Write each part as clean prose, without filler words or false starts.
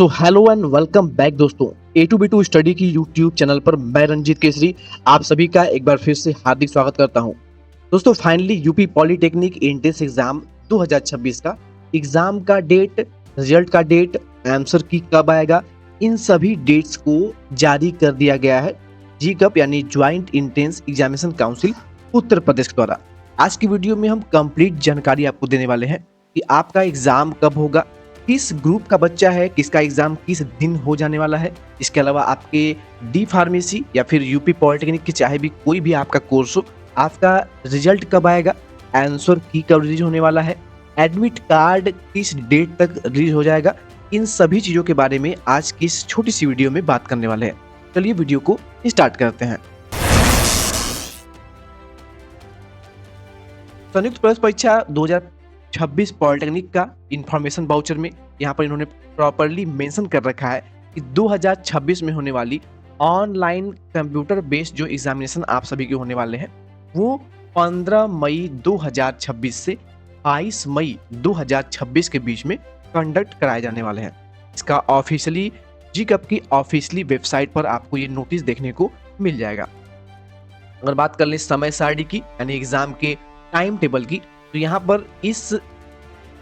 So hello and welcome back दोस्तों। ए to be to study की YouTube channel पर मैं रंजीत केसरी आप सभी का एक बार फिर से हार्दिक स्वागत करता हूं। दोस्तों finally UP polytechnic entrance exam 2026 का एग्जाम का डेट, रिजल्ट का डेट, आंसर की कब आएगा, इन सभी डेट्स को जारी कर दिया गया है जीकप यानी joint entrance examination council Uttar Pradesh द्वारा। आज की वीडियो में हम कंप्लीट जानकारी आपको देने वाले हैं कि आपका एग्जाम कब होगा, किस ग्रुप का बच्चा है, किसका एग्जाम किस दिन हो जाने वाला है। इसके अलावा आपके डी फार्मेसी या फिर यूपी पॉलिटेक्निक की चाहे भी कोई भी आपका कोर्स हो, आपका रिजल्ट कब आएगा, आंसर की कब रिलीज होने वाला है, एडमिट कार्ड किस डेट तक रिलीज हो जाएगा, इन सभी चीजों के बारे में आज की इस छोटी सी वीडियो में बात करने वाले हैं। चलिए वीडियो को स्टार्ट करते हैं। संयुक्त प्रवेश परीक्षा 2026 पॉलिटेक्निक का इंफॉर्मेशन वाउचर में यहाँ पर इन्होंने प्रॉपरली मेंशन कर रखा है कि 2026 में होने वाली ऑनलाइन कंप्यूटर बेस्ड जो एग्जामिनेशन आप सभी के होने वाले हैं वो 15 मई 2026 से 22 मई 2026 के बीच में कंडक्ट कराए जाने वाले हैं। इसका ऑफिशियली जीकप की ऑफिशियली वेबसाइट पर आपको ये नोटिस देखने को मिल जाएगा। अगर बात कर लें समय सारणी की यानी एग्जाम के टाइम टेबल की, तो यहाँ पर इस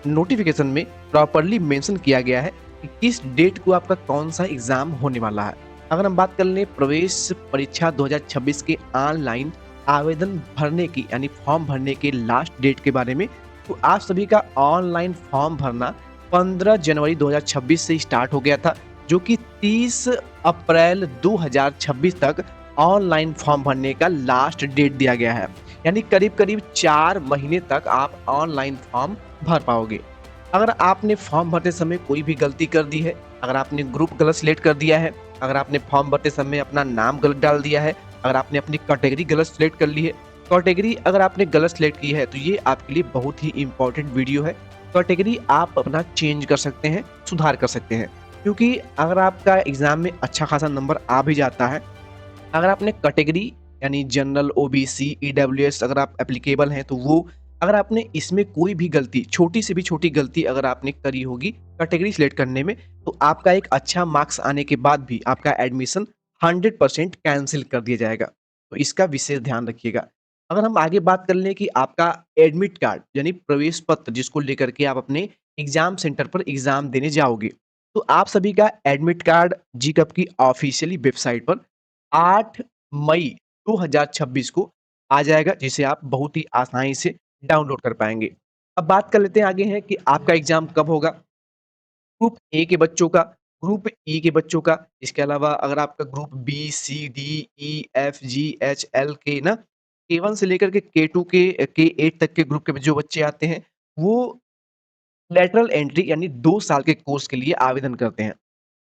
नोटिफिकेशन में प्रॉपरली मेंशन किया गया है कि किस डेट को आपका कौन सा एग्जाम होने वाला है। अगर हम बात कर लें प्रवेश परीक्षा 2026 के ऑनलाइन आवेदन भरने की यानी फॉर्म भरने के लास्ट डेट के बारे में, तो आप सभी का ऑनलाइन फॉर्म भरना 15 जनवरी 2026 से स्टार्ट हो गया था, जो कि 30 अप्रैल 2026 तक ऑनलाइन फॉर्म भरने का लास्ट डेट दिया गया है। यानी करीब करीब 4 महीने तक आप ऑनलाइन फॉर्म भर पाओगे। अगर आपने फॉर्म भरते समय कोई भी गलती कर दी है, अगर आपने ग्रुप गलत सिलेक्ट कर दिया है, अगर आपने फॉर्म भरते समय अपना नाम गलत डाल दिया है, अगर आपने अपनी कैटेगरी गलत सिलेक्ट कर ली है, कैटेगरी अगर आपने गलत सिलेक्ट की है तो ये आपके लिए बहुत ही इंपॉर्टेंट वीडियो है। कैटेगरी आप अपना चेंज कर सकते हैं, सुधार कर सकते हैं, क्योंकि अगर आपका एग्जाम में अच्छा खासा नंबर आ भी जाता है, अगर आपने कैटेगरी यानी जनरल, ओबीसी, ईडब्ल्यूएस अगर आप एप्लीकेबल हैं तो वो, अगर आपने इसमें कोई भी गलती, छोटी से भी छोटी गलती अगर आपने करी होगी कैटेगरी सिलेक्ट करने में, तो आपका एक अच्छा मार्क्स आने के बाद भी आपका एडमिशन 100% कैंसिल कर दिया जाएगा। तो इसका विशेष ध्यान रखिएगा। अगर हम आगे बात कर लें कि आपका एडमिट कार्ड यानी प्रवेश पत्र जिसको लेकर के आप अपने एग्जाम सेंटर पर एग्जाम देने जाओगे, तो आप सभी का एडमिट कार्ड जीकप की ऑफिशियली वेबसाइट पर 8 मई 2026 को आ जाएगा, जिसे आप बहुत ही आसानी से डाउनलोड कर पाएंगे। अब बात कर लेते हैं आगे हैं कि आपका एग्जाम कब होगा। ग्रुप ए के बच्चों का, ग्रुप ई के बच्चों का, इसके अलावा अगर आपका group B, C, D, E, F, G, H, L के ना K1 से लेकर के K2 के K8 तक के ग्रुप के जो बच्चे आते हैं, वो लेटरल एंट्री यानी 2 साल के कोर्स के लिए आवेदन करते हैं।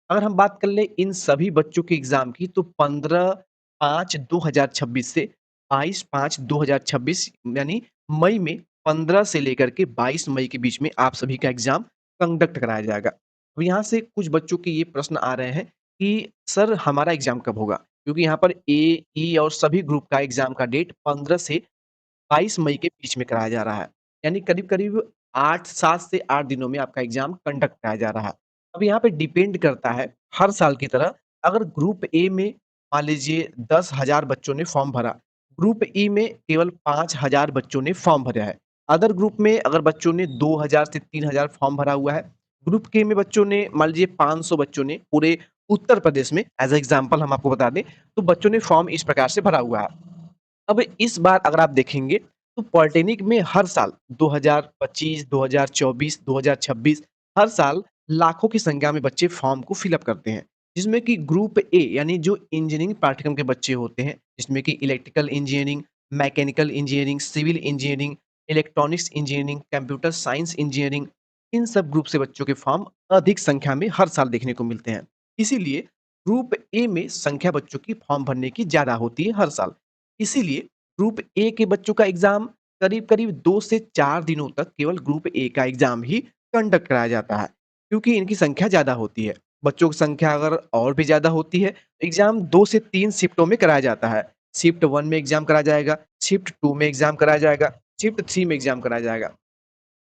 अगर हम बात कर लें इन सभी बच्चों के एग्जाम की, तो 15/5/2026 से 22/5/2026 यानी मई में 15 से लेकर के 22 मई के बीच में आप सभी का एग्जाम कंडक्ट कराया जाएगा। अब यहाँ से कुछ बच्चों के ये प्रश्न आ रहे हैं कि सर हमारा एग्जाम कब होगा, क्योंकि यहाँ पर ए, ई और सभी ग्रुप का एग्जाम का डेट 15 से 22 मई के बीच में कराया जा रहा है। यानी करीब-करीब 7 से 8 दिनों में आपका एग्ज़ाम कंडक्ट कराया जा रहा है। अब यहाँ पे डिपेंड करता है हर साल की तरह, अगर ग्रुप ए में मान लीजिए 10,000 बच्चों ने फॉर्म भरा, ग्रुप ई में केवल 5,000 बच्चों ने फॉर्म भरा है। अदर ग्रुप में अगर बच्चों ने 2,000 से 3,000 फॉर्म भरा हुआ है, ग्रुप के में बच्चों ने मान लीजिए 500 बच्चों ने पूरे उत्तर प्रदेश में एज़ अ एग्ज़ाम्पल हम आपको बता दें, तो बच्चों ने फॉर्म इस प्रकार से भरा हुआ है। अब इस बार अगर आप देखेंगे तो पॉलिटेक्निक में हर साल 2025, 2024, 2026 हर साल लाखों की संख्या में बच्चे फॉर्म को फिल अप करते हैं। जिसमें कि ग्रुप ए यानी जो इंजीनियरिंग पाठ्यक्रम के बच्चे होते हैं, जिसमें कि electrical engineering, mechanical engineering, civil engineering, electronics engineering, computer science engineering, इन सब ग्रुप से बच्चों के फॉर्म अधिक संख्या में हर साल देखने को मिलते हैं। इसीलिए ग्रुप ए में संख्या बच्चों की फॉर्म भरने की ज़्यादा होती है हर साल। इसीलिए ग्रुप ए के बच्चों का एग्जाम करीब-करीब 2 से 4 दिनों तक केवल ग्रुप ए का एग्जाम ही कंडक्ट कराया जाता है, क्योंकि इनकी संख्या ज़्यादा होती है। बच्चों की संख्या अगर और भी ज़्यादा होती है, तो एग्जाम 2 से 3 शिफ्टों में कराया जाता है। शिफ्ट 1 में एग्जाम कराया जाएगा, शिफ्ट 2 में एग्जाम कराया जाएगा, शिफ्ट 3 में एग्जाम कराया जाएगा।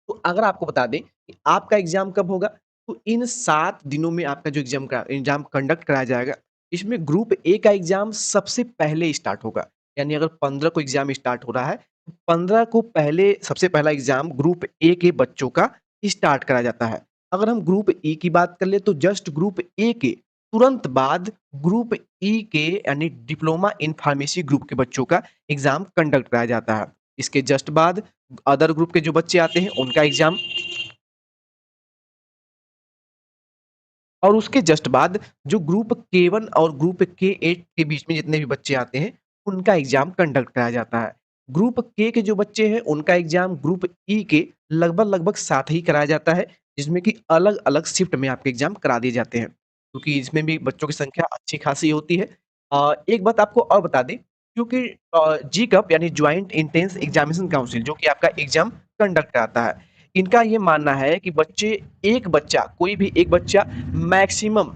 तो अगर आपको बता दें कि आपका एग्जाम कब होगा, तो इन 7 दिनों में आपका जो एग्ज़ाम कंडक्ट कराया जाएगा, इसमें ग्रुप ए का एग्ज़ाम सबसे पहले स्टार्ट होगा। यानी अगर 15 को एग्ज़ाम स्टार्ट हो रहा है, तो 15 को पहले सबसे पहला एग्ज़ाम ग्रुप ए के बच्चों का स्टार्ट कराया जाता है। अगर हम ग्रुप ई की बात कर लें तो जस्ट ग्रुप ए के तुरंत बाद ग्रुप ई के यानी डिप्लोमा इन फार्मेसी ग्रुप के बच्चों का एग्ज़ाम कंडक्ट कराया जाता है। इसके जस्ट बाद अदर ग्रुप के जो बच्चे आते हैं उनका एग्ज़ाम और उसके जस्ट बाद जो ग्रुप के1 और ग्रुप के8 के बीच में जितने भी बच्चे आते हैं, उनका एग्ज़ाम कंडक्ट कराया जाता है। ग्रुप के जो बच्चे हैं, उनका एग्ज़ाम ग्रुप ई के लगभग-लगभग साथ ही कराया जाता है, जिसमें कि अलग-अलग शिफ्ट में आपके एग्ज़ाम करा दिए जाते हैं, क्योंकि इसमें भी बच्चों की संख्या अच्छी खासी होती है। एक बात आपको और बता दें, क्योंकि जी-कप यानी जॉइंट इंट्रेंस एग्ज़ामिनेशन काउंसिल जो कि आपका एग्ज़ाम कंडक्ट कराता है, इनका ये मानना है कि कोई भी एक बच्चा मैक्सिमम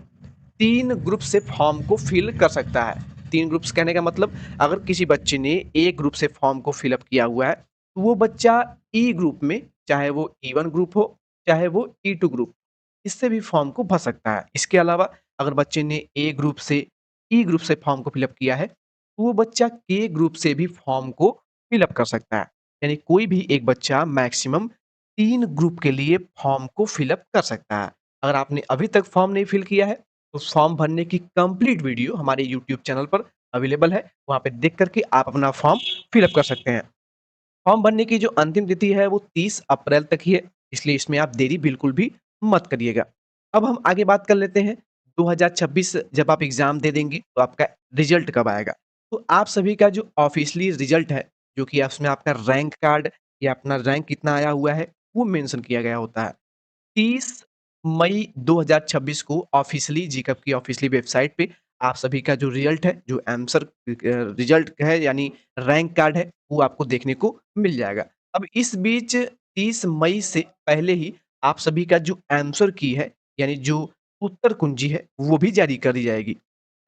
3 ग्रुप से फॉर्म को फिल कर सकता है। 3 ग्रुप्स कहने का मतलब अगर किसी बच्चे ने ए ग्रुप से फॉर्म को फिल अप किया हुआ है, तो वो बच्चा ई ग्रुप में, चाहे वो ई1 ग्रुप हो, चाहे वो ई2 ग्रुप, इससे भी फॉर्म को भर सकता है। इसके अलावा अगर बच्चे ने ए ग्रुप से ई ग्रुप से फॉर्म को फिल अप किया है, तो वो बच्चा के ग्रुप से भी फॉर्म को फिल अप कर सकता है। यानी कोई भी एक बच्चा मैक्सिमम 3 ग्रुप के लिए फॉर्म को फिल अप कर सकता है। अगर आपने अभी तक फॉर्म नहीं फिल किया है, तो फॉर्म भरने की कंप्लीट वीडियो हमारे यूट्यूब चैनल पर अवेलेबल है। वहाँ पे देख कर के आप अपना फॉर्म फिल अप कर सकते हैं। फॉर्म भरने की जो अंतिम तिथि है वो 30 अप्रैल तक ही है, इसलिए इसमें आप देरी बिल्कुल भी मत करिएगा। अब हम आगे बात कर लेते हैं 2026 जब आप एग्ज़ाम दे देंगे तो आपका रिज़ल्ट कब आएगा? तो आप सभी का जो ऑफ़िशियली रिज़ल्ट है, जो कि उसमें आपका रैंक कार्ड या अपना रैंक कितना आया हुआ है, वो मेंशन किया गया होता है। 30 मई 2026 को ऑफ़िशियली जीकप की ऑफ़िशियली वेबसाइट पे आप सभी का जो रिज़ल्ट है, जो आंसर रिज़ल्ट है यानी रैंक कार्ड है, वो आपको देखने को मिल जाएगा। अब इस बीच 30 मई से पहले ही आप सभी का जो आंसर की है, यानी जो उत्तर कुंजी है, वो भी जारी कर दी जाएगी।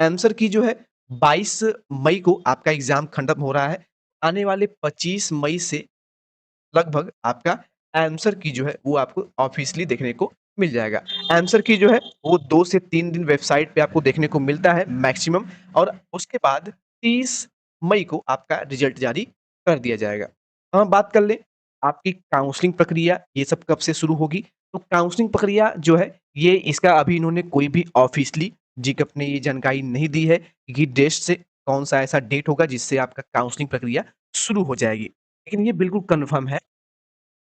आंसर की जो है 22 मई को आपका एग्ज़ाम खत्म हो रहा है। आने वाले 25 मई से लगभग आपका आंसर की जो है वो आपको ऑफ़िशियली देखने को मिल जाएगा। आंसर की जो है वो 2 से 3 दिन वेबसाइट पे आपको देखने को मिलता है मैक्सिमम और उसके बाद 30 मई को आपका रिज़ल्ट जारी कर दिया जाएगा। अब हम बात कर लें आपकी काउंसलिंग प्रक्रिया ये सब कब से शुरू होगी? तो काउंसलिंग प्रक्रिया जो है ये इसका अभी इन्होंने कोई भी ऑफ़िशियली जीकप ने ये जानकारी नहीं दी है कि डेट से कौन-सा ऐसा डेट होगा जिससे आपका काउंसलिंग प्रक्रिया शुरू हो जाएगी। लेकिन ये बिल्कुल कन्फर्म है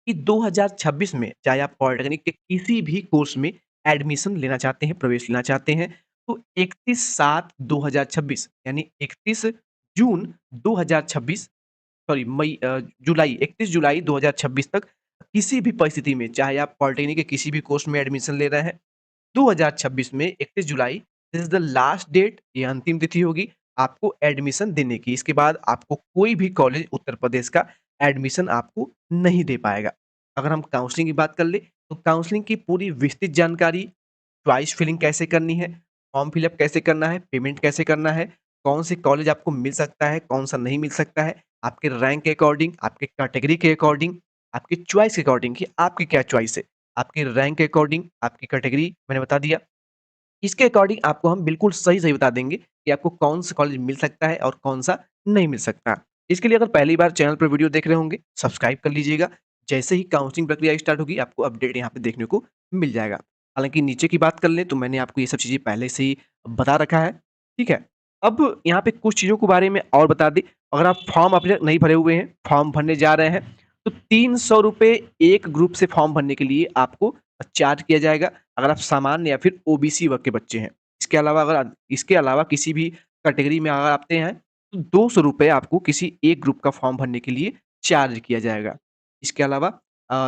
कि 2026 में चाहे आप पॉलिटेक्निक के किसी भी कोर्स में एडमिशन लेना चाहते हैं, प्रवेश लेना चाहते हैं, तो 31/7/2026 यानी 31 जून 2026 सॉरी जुलाई 31 जुलाई 2026 तक किसी भी परिस्थिति में चाहे आप पॉलिटेक्निक के किसी भी कोर्स में एडमिशन ले रहे हैं 2026 में 31 जुलाई this is the last date ये अंतिम तिथि होगी आपको एडमिशन देने की। इसके बाद आपको कोई भी कॉलेज उत्तर प्रदेश का एडमिशन आपको नहीं दे पाएगा। अगर हम काउंसलिंग की बात कर लें, तो काउंसलिंग की पूरी विस्तृत जानकारी, चॉइस फिलिंग कैसे करनी है, फॉर्म फिलअप कैसे करना है, पेमेंट कैसे करना है, कौन से कॉलेज आपको मिल सकता है, कौन-सा नहीं मिल सकता है, आपके रैंक के अकॉर्डिंग, आपके कैटेगरी के अकॉर्डिंग, आपकी चॉइस के अकॉर्डिंग कि आपकी क्या चॉइस है। आपके रैंक के अकॉर्डिंग, आपकी कैटेगरी मैंने बता दिया। इसके अकॉर्डिंग आपको हम बिल्कुल सही-सही बता देंगे कि आपको कौन-सा कॉलेज मिल सकता है और कौन-सा नहीं मिल सकता। इसके लिए अगर पहली बार चैनल पर वीडियो देख रहे होंगे, सब्सक्राइब कर लीजिएगा। जैसे ही काउंसलिंग प्रक्रिया स्टार्ट होगी, आपको अपडेट यहाँ पे देखने को मिल जाएगा। हालाँकि नीचे की बात कर लें तो मैंने आपको ये सब चीज़ें पहले से ही बता रखा है, ठीक है? अब यहाँ पे कुछ चीज़ों के बारे में और बता दें, अगर आप फॉर्म अभी तक नहीं भरे हुए हैं, फॉर्म भरने जा रहे हैं, तो ₹300 एक ग्रुप से फॉर्म भरने के लिए आपको चार्ज किया जाएगा। अगर आप सामान्य या फिर ओबीसी वर्ग के बच्चे हैं। इसके अलावा किसी भी कैटेगरी में अगर आते हैं, तो ₹200 आपको किसी एक ग्रुप का फॉर्म भरने के लिए चार्ज किया जाएगा। इसके अलावा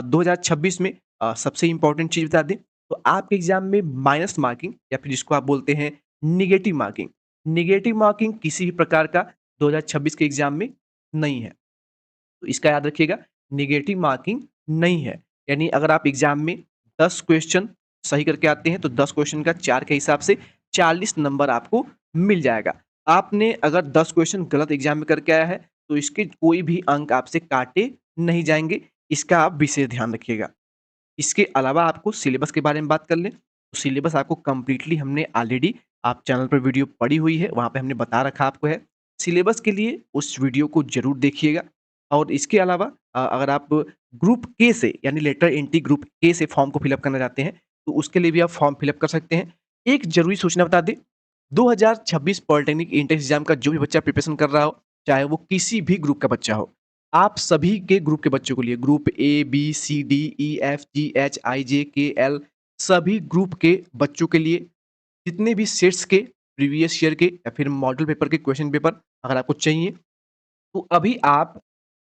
2026 में सबसे इम्पोर्टेंट चीज़ बता दें, तो आपके एग्ज़ाम में माइनस मार्किंग या फिर जिसको आप बोलते हैं नेगेटिव मार्किंग किसी भी प्रकार का 2026 के एग्ज़ाम में नहीं है। तो इसका याद रखिएगा नेगेटिव मार्किंग नहीं है। यानी अगर आप एग्ज़ाम में 10 क्वेश्चन सही करके आते हैं तो 10 क्वेश्चन का 4 के हिसाब से 40 नंबर आपको मिल जाएगा। आपने अगर 10 क्वेश्चन गलत एग्ज़ाम में करके आया है तो इसके कोई भी अंक आपसे काटे नहीं जाएँगे। इसका आप विशेष ध्यान रखिएगा। इसके अलावा आपको सिलेबस के बारे में बात कर लें, तो सिलेबस आपको कंप्लीटली हमने ऑलरेडी आप चैनल पर वीडियो पड़ी हुई है, वहाँ पे हमने बता रखा आपको है। सिलेबस के लिए उस वीडियो को ज़रूर देखिएगा और इसके अलावा अगर आप ग्रुप के से यानी लेटर एंट्री ग्रुप के से फॉर्म को फिलअप करना चाहते हैं, तो उसके लिए भी आप फॉर्म फिलअप कर सकते हैं। एक ज़रूरी सूचना बता दें, 2026 पॉलिटेक्निक एंट्रेंस एग्ज़ाम का जो भी बच्चा प्रिपरेशन कर रहा हो, चाहे वो किसी भी ग्रुप का बच्चा हो, आप सभी के ग्रुप के बच्चों के लिए group A, B, C, D, E, F, G, H, I, J, K, L सभी ग्रुप के बच्चों के लिए जितने भी सेट्स के प्रीवियस ईयर के या फिर मॉडल पेपर के क्वेश्चन पेपर अगर आपको चाहिए, तो अभी आप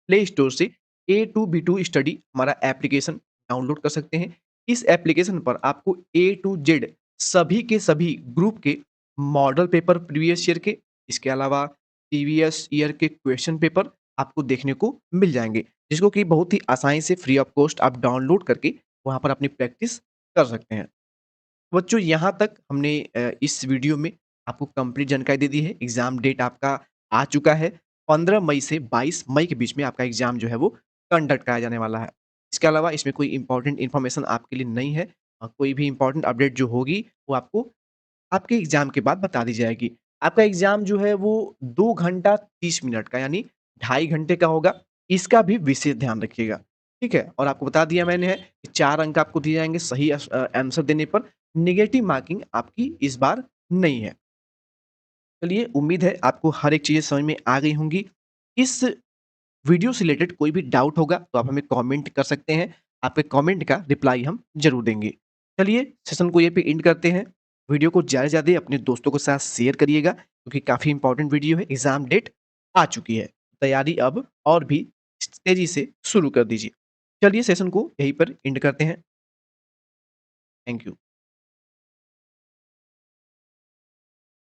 प्ले स्टोर से ए टू बी टू स्टडी हमारा एप्लीकेशन डाउनलोड कर सकते हैं। इस एप्लीकेशन पर आपको ए टू जेड सभी के सभी ग्रुप के मॉडल पेपर प्रीवियस ईयर के, इसके अलावा प्रीवियस ईयर के क्वेश्चन पेपर आपको देखने को मिल जाएँगे, जिसको कि बहुत ही आसानी से फ्री ऑफ कॉस्ट आप डाउनलोड करके वहाँ पर अपनी प्रैक्टिस कर सकते हैं। बच्चों यहाँ तक हमने इस वीडियो में आपको कंप्लीट जानकारी दे दी है। एग्ज़ाम डेट आपका आ चुका है। 15 मई से 22 मई के बीच में आपका एग्ज़ाम जो है वो कंडक्ट कराया जाने वाला है। इसके अलावा इसमें कोई इम्पोर्टेंट इन्फॉर्मेशन आपके लिए नहीं है। कोई भी इम्पोर्टेंट अपडेट जो होगी वो आपको आपके एग्ज़ाम के बाद बता दी जाएगी। आपका एग्ज़ाम जो है वो 2 घंटा 30 मिनट का यानी ढाई घंटे का होगा। इसका भी विशेष ध्यान रखिएगा, ठीक है? और आपको बता दिया मैंने है कि 4 अंक आपको दिए जाएँगे सही आंसर देने पर। नेगेटिव मार्किंग आपकी इस बार नहीं है। चलिए उम्मीद है आपको हर एक चीज़ें समझ में आ गई होंगी। इस वीडियो से रिलेटेड कोई भी डाउट होगा तो आप हमें कमेंट कर सकते हैं। आपके कमेंट का रिप्लाई हम ज़रूर देंगे। चलिए सेशन को यहीं पे एंड करते हैं। वीडियो को ज़्यादा से ज़्यादा अपने दोस्तों के साथ शेयर करिएगा क्योंकि काफ़ी इंपॉर्टेंट वीडियो है। एग्ज़ाम डेट आ चुकी है। तैयारी अब और भी तेज़ी से शुरू कर दीजिए। चलिए सेशन को यहीं पर एंड करते हैं। Thank you.